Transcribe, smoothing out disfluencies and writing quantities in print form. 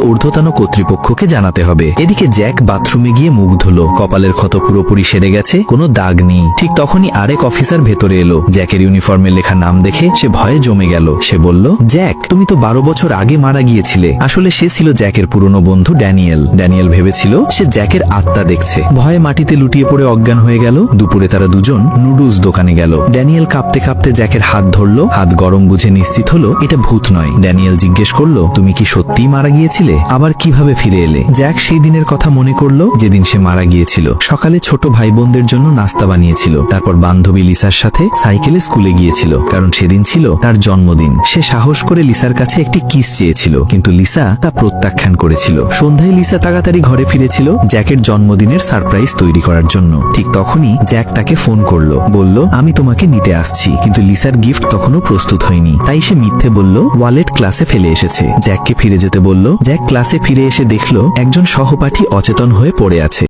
ঊর্ধ্বতন কর্তৃপক্ষকে জানাতে হবে। এদিকে জ্যাক বাথরুমে গিয়ে মুখ ধুলো, কপালের ক্ষত পুরোপুরি সেরে গেছে, কোনো দাগ নেই। ঠিক তখনই আরেক অফিসার ভেতরে এলো। জ্যাকের ইউনিফর্মে লেখা নাম দেখে সে ভয়ে জমে গেল। সে বলল, জ্যাক, তুমি তো 12 বছর আগে মারা গিয়েছিলে। আসলে সে ছিল জ্যাকের পুরনো বন্ধু ড্যানিয়েল। ড্যানিয়েল ভেবেছিল সে জ্যাকের আত্মা দেখছে। ভয়ে মাটিতে লুটিয়ে পড়ে অজ্ঞান হয়ে গেল। দুপুরে তারা দুজন নুডলস দোকানে গেল। ড্যানিয়েল কাঁপতে কাঁপতে জ্যাকের হাত ধরলো। হাত গরম বুঝে নিশ্চিত হলো এটা ভূত নয়। ড্যানিয়েল জিজ্ঞেস করলো, তুমি কি সত্যিই মারা গিয়েছিলে? আবার কিভাবে ফিরে এলে? জ্যাক সেই দিনের কথা মনে করলো যেদিন সে মারা গিয়েছিল। সকালে ছোট ভাই বোনদের জন্য নাস্তা বানিয়েছিল। তারপর বান্ধবী লিসার সাথে সাইকেলে স্কুলে গিয়েছিল, কারণ সেদিন ছিল তার জন্মদিন। সে সাহস করে লিসার কাছে একটি কিস চেয়েছিল, কিন্তু লিসা তা প্রত্যাখ্যান করেছিল। সন্ধ্যায় লিসা তাড়াতাড়ি ঘরে ফিরেছিল জ্যাকের জন্মদিনের সারপ্রাইজ তৈরি করার জন্য। ঠিক তখনই জ্যাক তাকে ফোন করলো, বলল, আমি তোমাকে নিতে আসছি। কিন্তু লিসার গিফট তখনও প্রস্তুত হয়নি, তাই সে মিথ্যে বলল ওয়ালেট ক্লাসে ফেলে এসেছে। জ্যাককে ফিরে যেতে বলল। জ্যাক ক্লাসে ফিরে এসে দেখলো একজন সহপাঠী অচেতন হয়ে পড়ে আছে।